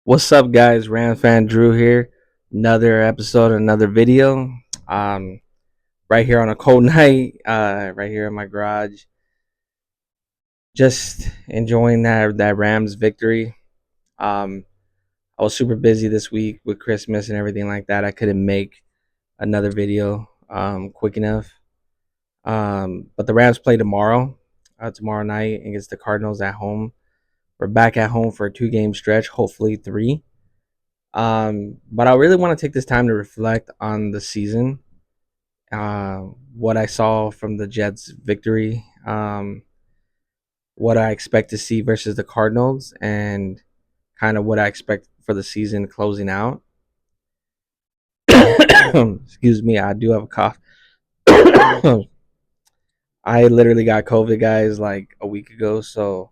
What's up, guys? Rams fan Drew here. Another episode, another video. Um, right here on a cold night, right here in my garage. Just enjoying that Rams victory. Um, I was super busy this week with Christmas and everything like that. I couldn't make another video quick enough. But the Rams play tomorrow night against the Cardinals at home. We're back at home for a 2 game stretch, hopefully three. But I really want to take this time to reflect on the season, what I saw from the Jets' victory, what I expect to see versus the Cardinals, and kind of what I expect for the season closing out. Excuse me, I do have a cough. I literally got COVID, guys, like a week ago, so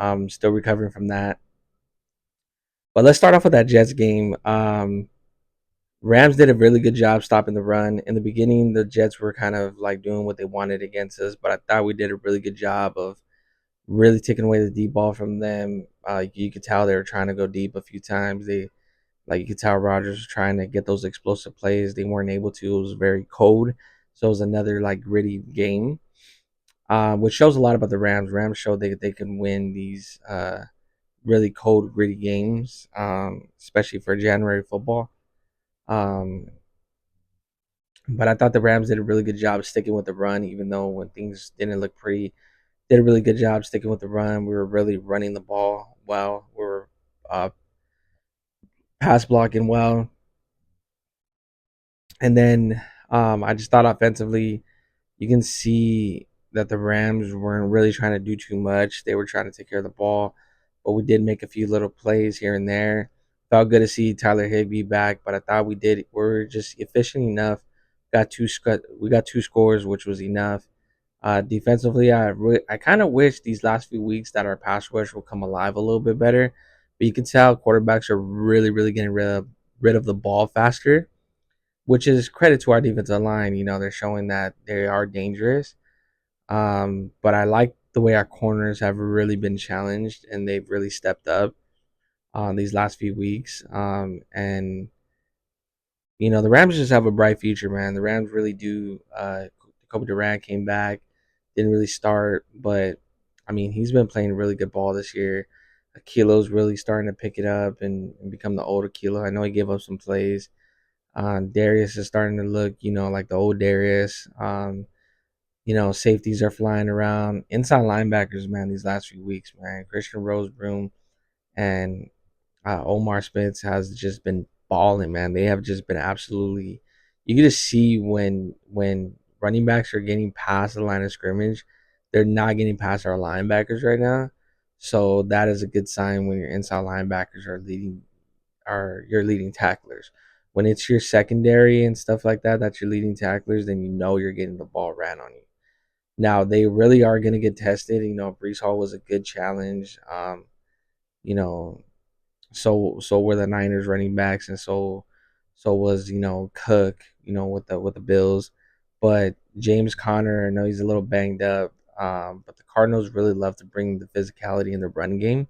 I'm still recovering from that. But let's start off with that Jets game. Rams did a really good job stopping the run. In the beginning, the Jets were kind of like doing what they wanted against us, but I thought we did a really good job of really taking away the deep ball from them. You could tell they were trying to go deep a few times. You could tell Rodgers was trying to get those explosive plays. They weren't able to. It was very cold, so it was another like gritty game, which shows a lot about the Rams. Rams showed they can win these really cold, gritty games, especially for January football. Um, But I thought the Rams did a really good job sticking with the run, even though when things didn't look pretty, did a really good job sticking with the run. We were really running the ball well. We were pass blocking well, and then I just thought offensively, you can see that the Rams weren't really trying to do too much. They were trying to take care of the ball, but we did make a few little plays here and there. Felt good to see Tyler Higbee back, but I thought we were just efficient enough. We got two scores, which was enough. Defensively, I kind of wish these last few weeks that our pass rush will come alive a little bit better. But you can tell quarterbacks are really getting rid of the ball faster, which is credit to our defensive line. You know, they're showing that they are dangerous. But I like the way our corners have really been challenged and they've really stepped up these last few weeks. And the Rams just have a bright future, man. The Rams really do. Kobe Durant came back, didn't really start, but I mean, he's been playing really good ball this year. Kilo's really starting to pick it up and become the older Kilo. I know he gave up some plays. Darius is starting to look, like the old Darius. Safeties are flying around. Inside linebackers, man, these last few weeks, man. Christian Rosebroom and Omar Spence has just been balling, man. They have just been absolutely. You get to see when running backs are getting past the line of scrimmage, they're not getting past our linebackers right now. So that is a good sign when your inside linebackers are your leading tacklers. When it's your secondary and stuff like that, that's your leading tacklers, then you know you're getting the ball ran on you. Now they really are going to get tested. Brees Hall was a good challenge. You know, so were the Niners running backs, and so was Cook, with the Bills, but James Conner, I know he's a little banged up, but the Cardinals really love to bring the physicality in the run game,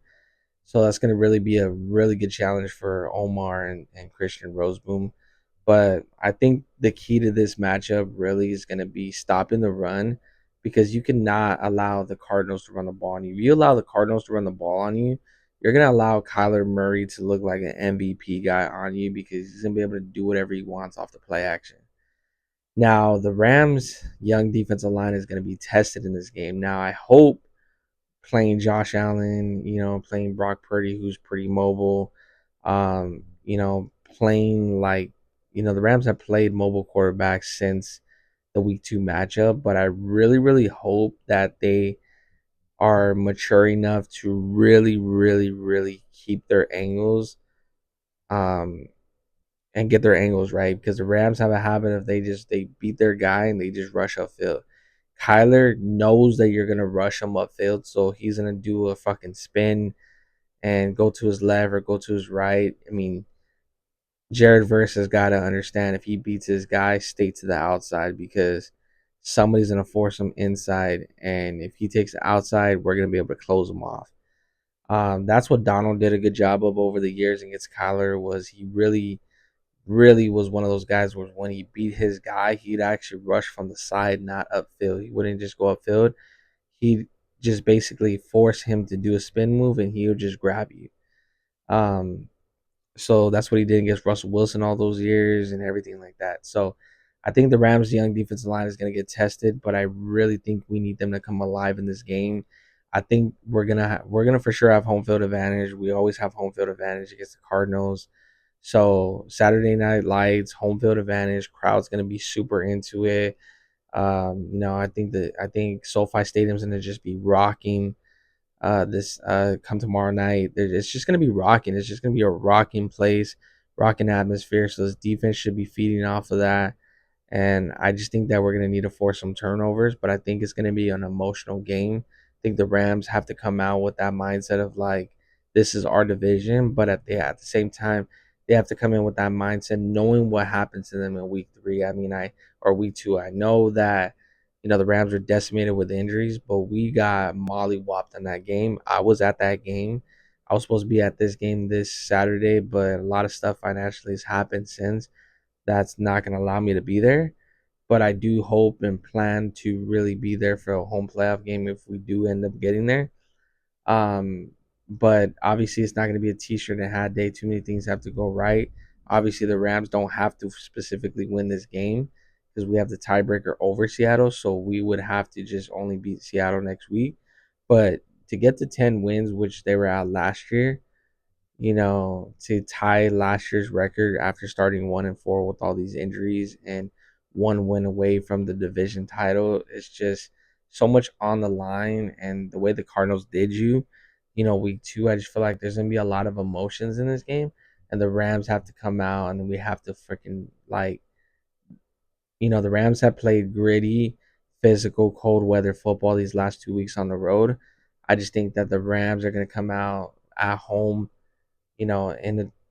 so that's going to really be a really good challenge for Omar and Christian Roseboom. But I think the key to this matchup really is going to be stopping the run because you cannot allow the Cardinals to run the ball on you. If you allow the Cardinals to run the ball on you, you're going to allow Kyler Murray to look like an MVP guy on you because he's going to be able to do whatever he wants off the play action. Now, the Rams' young defensive line is going to be tested in this game. Now, I hope playing Josh Allen, playing Brock Purdy, who's pretty mobile, playing like, the Rams have played mobile quarterbacks since the week 2 matchup, but I really hope that they are mature enough to really keep their angles um and get their angles right because the Rams have a habit of they beat their guy and they just rush upfield. Kyler knows that you're gonna rush him upfield, so he's gonna do a fucking spin and go to his left or go to his right. I mean, Jared Verse has got to understand if he beats his guy, stay to the outside because somebody's gonna force him inside, and if he takes the outside, we're gonna be able to close him off. That's what Donald did a good job of over the years against Kyler. Was he really was one of those guys where when he beat his guy, he'd actually rush from the side, not upfield. He wouldn't just go upfield. He'd just basically force him to do a spin move, and he would just grab you. Um, so that's what he did against Russell Wilson all those years and everything like that. So I think the Rams' young defensive line is going to get tested, but I really think we need them to come alive in this game. I think we're gonna for sure have home field advantage. We always have home field advantage against the Cardinals. So Saturday Night Lights, home field advantage. Crowd's gonna be super into it. I think SoFi Stadium's gonna just be rocking this come tomorrow night. It's just gonna be rocking. It's just gonna be a rocking place, rocking atmosphere. So this defense should be feeding off of that. And I just think that we're going to need to force some turnovers, but I think it's going to be an emotional game. I think the Rams have to come out with that mindset of like, this is our division, but at the same time, they have to come in with that mindset, knowing what happens to them in week 3. Or week 2. I know that the Rams are decimated with injuries, but we got mollywopped in that game. I was at that game. I was supposed to be at this game this Saturday, but a lot of stuff financially has happened since that's not going to allow me to be there. But I do hope and plan to really be there for a home playoff game if we do end up getting there. Um, but obviously, it's not going to be a t-shirt and hat day. Too many things have to go right. Obviously, the Rams don't have to specifically win this game because we have the tiebreaker over Seattle. So we would have to just only beat Seattle next week. But to get to 10 wins, which they were at last year, to tie last year's record after starting 1-4 with all these injuries and one win away from the division title. It's just so much on the line, and the way the Cardinals did week 2, I just feel like there's gonna be a lot of emotions in this game, and the Rams have to come out, and we have to freaking the Rams have played gritty, physical, cold weather football these last 2 weeks on the road. I just think that the Rams are gonna come out at home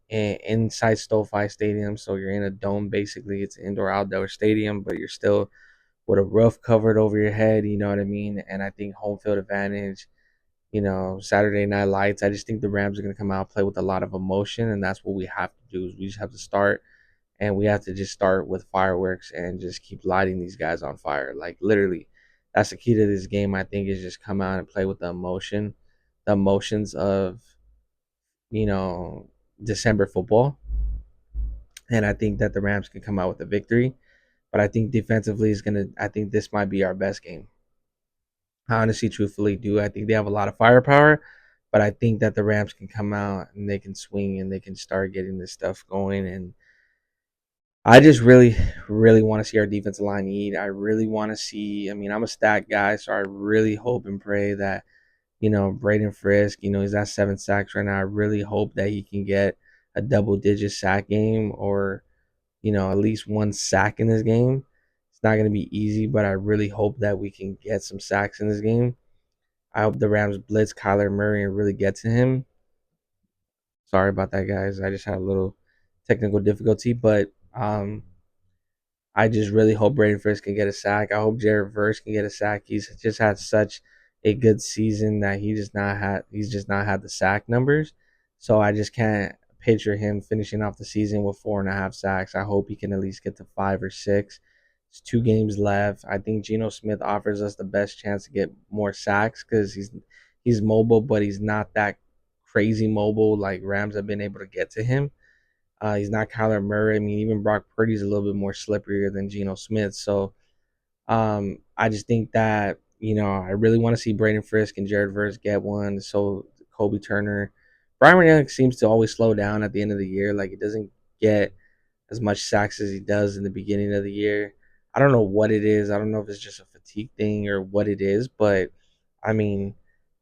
inside SoFi Stadium. So you're in a dome. Basically, it's an indoor-outdoor stadium, but you're still with a roof covered over your head. You know what I mean? And I think home field advantage. Saturday Night Lights. I just think the Rams are going to come out play with a lot of emotion, and that's what we have to do. Is we just have to start, and we have to just start with fireworks and just keep lighting these guys on fire. Like literally, that's the key to this game. I think is just come out and play with the emotions of you know December football, and I think that the Rams can come out with a victory. But I think defensively is gonna. I think this might be our best game. I honestly, truthfully, do. I think they have a lot of firepower, but I think that the Rams can come out and they can swing and they can start getting this stuff going. And I just really, really want to see our defensive line eat. I really want to see. I mean, I'm a stat guy, so I really hope and pray that Braden Frisk. He's at 7 sacks right now. I really hope that he can get a double-digit sack game or at least one sack in this game. It's not going to be easy, but I really hope that we can get some sacks in this game. I hope the Rams blitz Kyler Murray and really get to him. Sorry about that, guys. I just had a little technical difficulty, but I just really hope Braden Frisk can get a sack. I hope Jared Verse can get a sack. He's just had such a good season that he's just not had the sack numbers. So I just can't picture him finishing off the season with 4.5 sacks. I hope he can at least get to 5 or 6. It's 2 games left. I think Geno Smith offers us the best chance to get more sacks because he's mobile, but he's not that crazy mobile like Rams have been able to get to him. He's not Kyler Murray. I mean, even Brock Purdy's a little bit more slipperier than Geno Smith. So I just think that I really want to see Braden Frisk and Jared Verse get one. So Kobe Turner, Brian Young seems to always slow down at the end of the year. Like, he doesn't get as much sacks as he does in the beginning of the year. I don't know what it is. I don't know if it's just a fatigue thing or what it is, but I mean,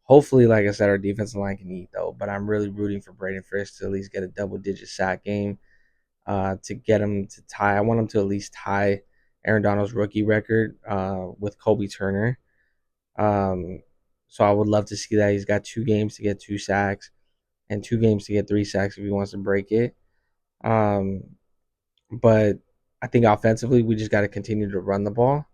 hopefully, like I said, our defensive line can eat though. But I'm really rooting for Braden Frisk to at least get a double-digit sack game to get him to tie. I want him to at least tie Aaron Donald's rookie record with Kobe Turner. Um, so I would love to see that. He's got 2 games to get 2 sacks and 2 games to get 3 sacks if he wants to break it. Um, but I think offensively, we just got to continue to run the ball,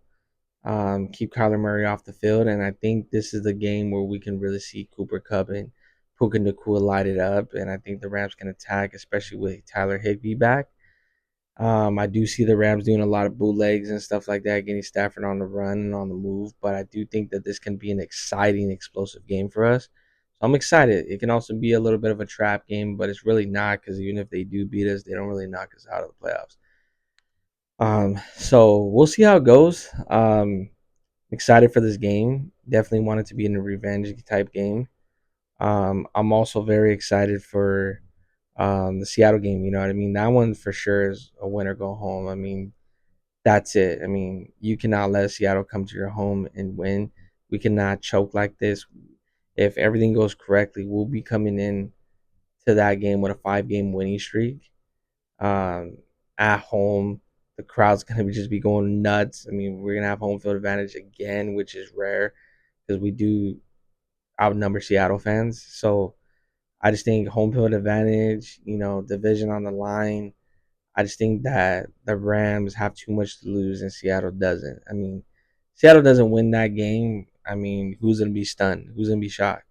keep Kyler Murray off the field, and I think this is the game where we can really see Cooper Kupp and Puka Nakua light it up, and I think the Rams can attack, especially with Tyler Higbee back. I do see the Rams doing a lot of bootlegs and stuff like that, getting Stafford on the run and on the move. But I do think that this can be an exciting, explosive game for us. So I'm excited. It can also be a little bit of a trap game, but it's really not because even if they do beat us, they don't really knock us out of the playoffs. So we'll see how it goes. Excited for this game. Definitely want it to be in a revenge type game. I'm also very excited for the Seattle game. You know what I mean? That one for sure is a win or go home. I mean, that's it. I mean, you cannot let Seattle come to your home and win. We cannot choke like this. If everything goes correctly, we'll be coming in to that game with a 5 game winning streak. Um, at home, the crowd's gonna just be going nuts. I mean, we're gonna have home field advantage again, which is rare because we do outnumber Seattle fans. So I just think home field advantage, division on the line. I just think that the Rams have too much to lose and Seattle doesn't. I mean, Seattle doesn't win that game. I mean, who's going to be stunned? Who's going to be shocked?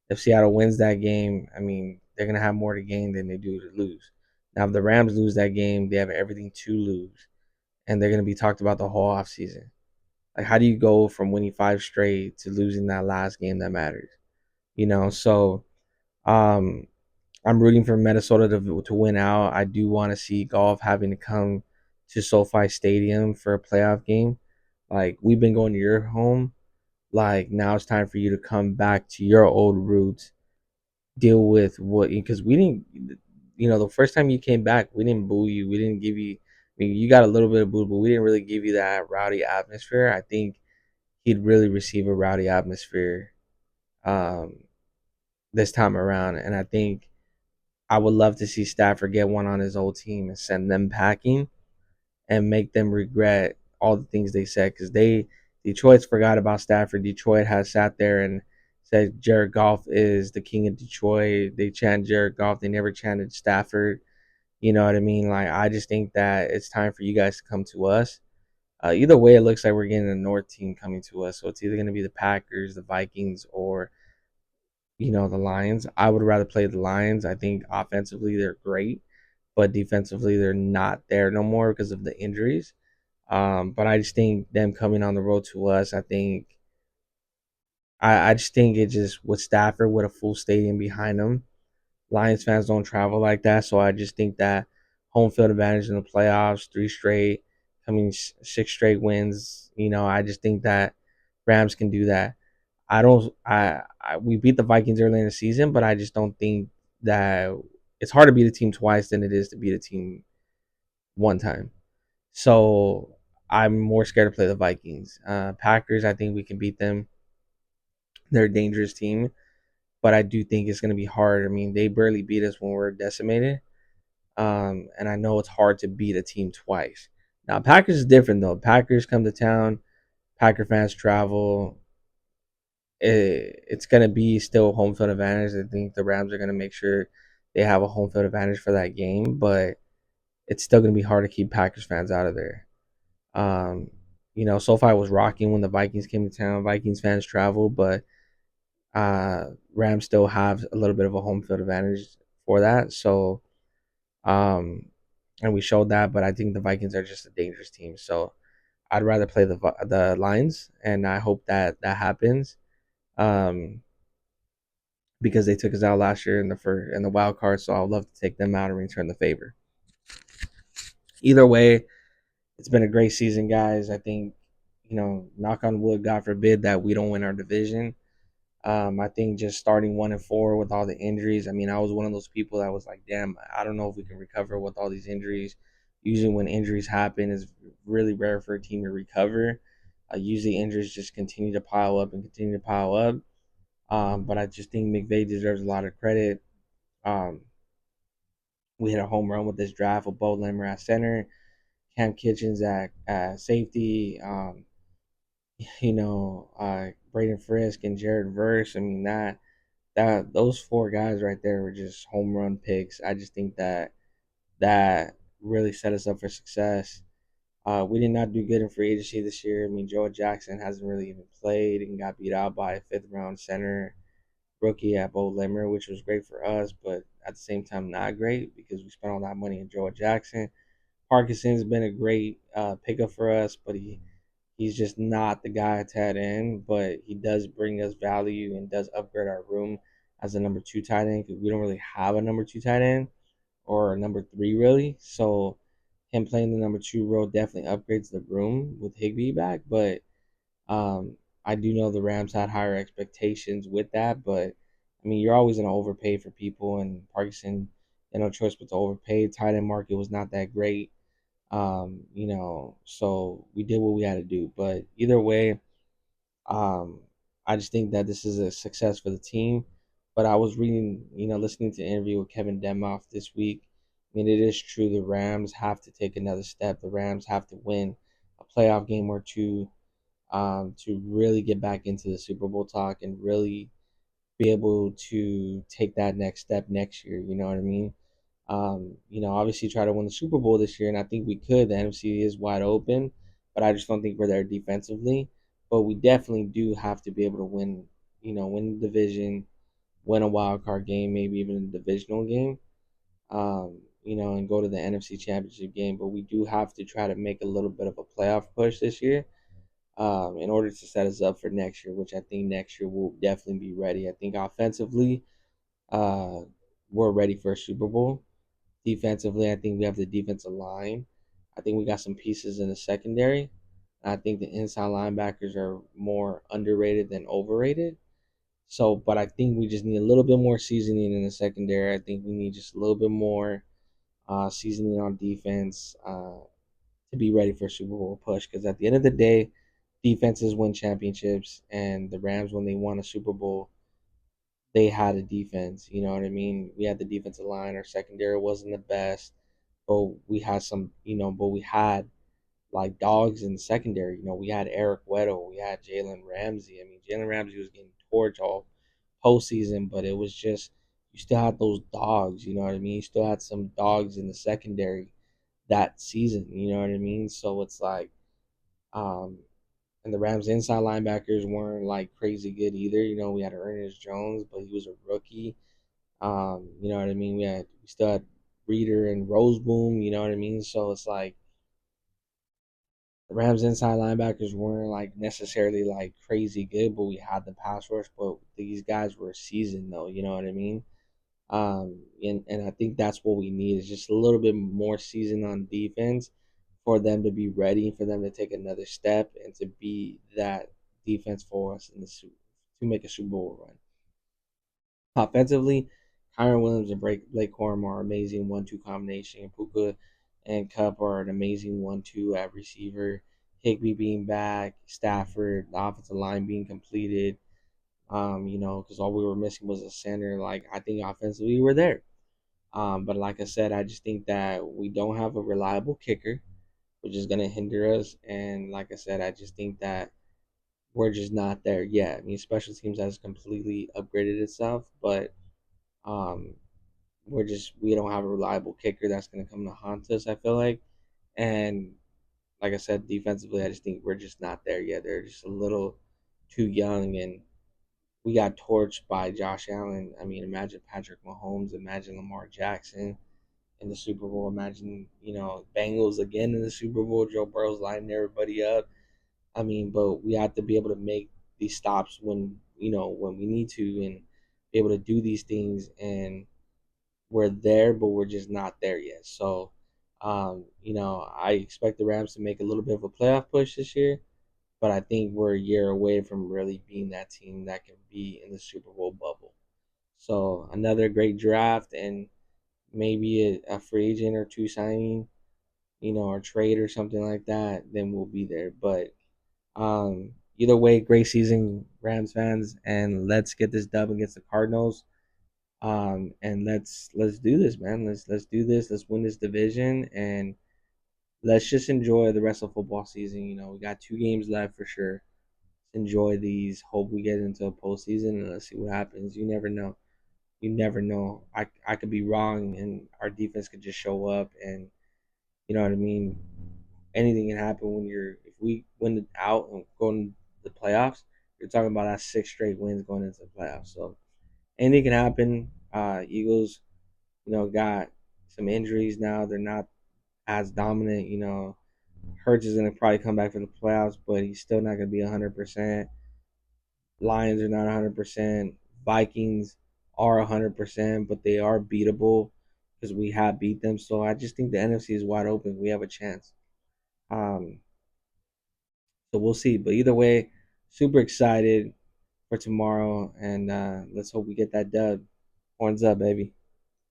If Seattle wins that game, I mean, they're going to have more to gain than they do to lose. Now, if the Rams lose that game, they have everything to lose, and they're going to be talked about the whole offseason. Like, how do you go from winning 5 straight to losing that last game that matters? So um, I'm rooting for Minnesota to win out. I do want to see Golf having to come to SoFi Stadium for a playoff game. Like, we've been going to your home. Like, now it's time for you to come back to your old roots. Deal with what, because we didn't. The first time you came back, we didn't boo you. We didn't give you. I mean, you got a little bit of boo, but we didn't really give you that rowdy atmosphere. I think he'd really receive a rowdy atmosphere um, this time around, and I think I would love to see Stafford get one on his old team and send them packing and make them regret all the things they said because Detroit's forgot about Stafford. Detroit has sat there and said Jared Goff is the king of Detroit. They chant Jared Goff. They never chanted Stafford. You know what I mean? Like, I just think that it's time for you guys to come to us. Either way, it looks like we're getting a North team coming to us. So it's either going to be the Packers, the Vikings, or the Lions. I would rather play the Lions. I think offensively they're great, but defensively they're not there no more because of the injuries. But I just think them coming on the road to us, I just think it just with Stafford with a full stadium behind them. Lions fans don't travel like that, so I just think that home field advantage in the playoffs, 3 straight, coming 6 straight wins. I just think that Rams can do that. I don't. We beat the Vikings early in the season, but I just don't think that it's hard to beat a team twice than it is to beat a team one time. So I'm more scared to play the Vikings. Packers, I think we can beat them. They're a dangerous team, but I do think it's going to be hard. I mean, they barely beat us when we're decimated, and I know it's hard to beat a team twice. Now, Packers is different though. Packers come to town. Packer fans travel. It's going to be still home field advantage. I think the Rams are going to make sure they have a home field advantage for that game, but it's still going to be hard to keep Packers fans out of there. Um, SoFi was rocking when the Vikings came to town. Vikings fans travel, but Rams still have a little bit of a home field advantage for that. So, um, and we showed that, but I think the Vikings are just a dangerous team. So I'd rather play the Lions, and I hope that that happens. Um, because they took us out last year in the wild card. So I'd love to take them out and return the favor. Either way, it's been a great season, guys. I think knock on wood, God forbid that we don't win our division. I think just starting 1-4 with all the injuries. I mean, I was one of those people that was like, damn, I don't know if we can recover with all these injuries. Usually, when injuries happen, it's really rare for a team to recover. Usually, injuries just continue to pile up and continue to pile up. But I just think McVay deserves a lot of credit. Um, we hit a home run with this draft with Bo Limmer at center, Cam Kitchens at safety. Braden Frisk and Jared Verse. I mean that those 4 guys right there were just home run picks. I just think that really set us up for success. We did not do good in free agency this year. I mean, Joe Jackson hasn't really even played and got beat out by a 5th round center. rookie at Bo Limmer, which was great for us, but at the same time not great because we spent all that money on Joe Jackson. Parkinson's been a great pickup for us, but he's just not the guy at tight end. But he does bring us value and does upgrade our room as a number two tight end because we don't really have a number two tight end or a number three really. So him playing the number two role definitely upgrades the room with Higbee back. But I do know the Rams had higher expectations with that. But I mean, you're always gonna overpay for people, and Parkinson had no choice but to overpay. Tight end market was not that great. So we did what we had to do. But either way, um, I just think that this is a success for the team. But I was reading, listening to an interview with Kevin Demoff this week. I mean, it is true the Rams have to take another step. The Rams have to win a playoff game or two to really get back into the Super Bowl talk and really be able to take that next step next year. You know what I mean? Obviously try to win the Super Bowl this year, and I think we could. The NFC is wide open, but I just don't think we're there defensively. But we definitely do have to be able to win, win the division, win a wild card game, maybe even a divisional game, and go to the NFC Championship game. But we do have to try to make a little bit of a playoff push this year in order to set us up for next year, which I think next year we'll definitely be ready. I think offensively, uh, we're ready for a Super Bowl. Defensively, I think we have the defensive line. I think we got some pieces in the secondary. I think the inside linebackers are more underrated than overrated. So, but I think we just need a little bit more seasoning in the secondary. I think we need just a little bit more seasoning on defense to be ready for a Super Bowl push. Because at the end of the day, defenses win championships, and the Rams, when they won a Super Bowl, they had a defense. You know what I mean? We had the defensive line. Our secondary wasn't the best, but we had some. But we had like dogs in the secondary. We had Eric Weddle, we had Jalen Ramsey. I mean, Jalen Ramsey was getting torched all postseason, but it was just you still had those dogs. You know what I mean? You still had some dogs in the secondary that season. You know what I mean? So it's like, um, and the Rams inside linebackers weren't like crazy good either. We had Ernest Jones, but he was a rookie. You know what I mean? We still had Reader and Roseboom, you know what I mean? So it's like the Rams inside linebackers weren't like necessarily like crazy good, but we had the pass rush. But these guys were seasoned though, you know what I mean? And I think that's what we need is just a little bit more season on defense for them to be ready, for them to take another step, and to be that defense for us in the to make a Super Bowl run. Offensively, Kyron Williams and Blake Corum are amazing 1-2 combination. Puka and Cup are an amazing 1-2 at receiver. Higbee being back, Stafford, the offensive line being completed. Because all we were missing was a center. Like I think offensively we're there. But like I said, I just think that we don't have a reliable kicker, which is gonna hinder us. And like I said, I just think that we're just not there yet. I mean, special teams has completely upgraded itself, but um, we don't have a reliable kicker that's going to come to haunt us. I feel like, and like I said, defensively, I just think we're just not there yet. They're just a little too young, and we got torched by Josh Allen. I mean, imagine Patrick Mahomes, imagine Lamar Jackson in the Super Bowl, imagine Bengals again in the Super Bowl. Joe Burrow's lining everybody up. I mean, but we have to be able to make these stops when we need to, and be able to do these things and we're there, but we're just not there yet. So, I expect the Rams to make a little bit of a playoff push this year, but I think we're a year away from really being that team that can be in the Super Bowl bubble. So, another great draft and maybe a free agent or two signing, or trade or something like that, then we'll be there. But either way, great season, Rams fans, and let's get this dub against the Cardinals. And let's do this, man. Let's do this. Let's win this division, and let's just enjoy the rest of football season. We got 2 games left for sure. Let's enjoy these. Hope we get into a postseason, and let's see what happens. You never know. You never know. I could be wrong, and our defense could just show up, and you know what I mean. Anything can happen when if we win it out and go into the playoffs. You're talking about that 6 straight wins going into the playoffs. So anything can happen. Eagles, got some injuries now. They're not as dominant. Hurts is gonna probably come back for the playoffs, but he's still not gonna be 100%. Lions are not 100%. Vikings are 100%, but they are beatable because we have beat them. So I just think the NFC is wide open. We have a chance. Um, so we'll see. But either way, super excited for tomorrow, and let's hope we get that dub. Horns up, baby.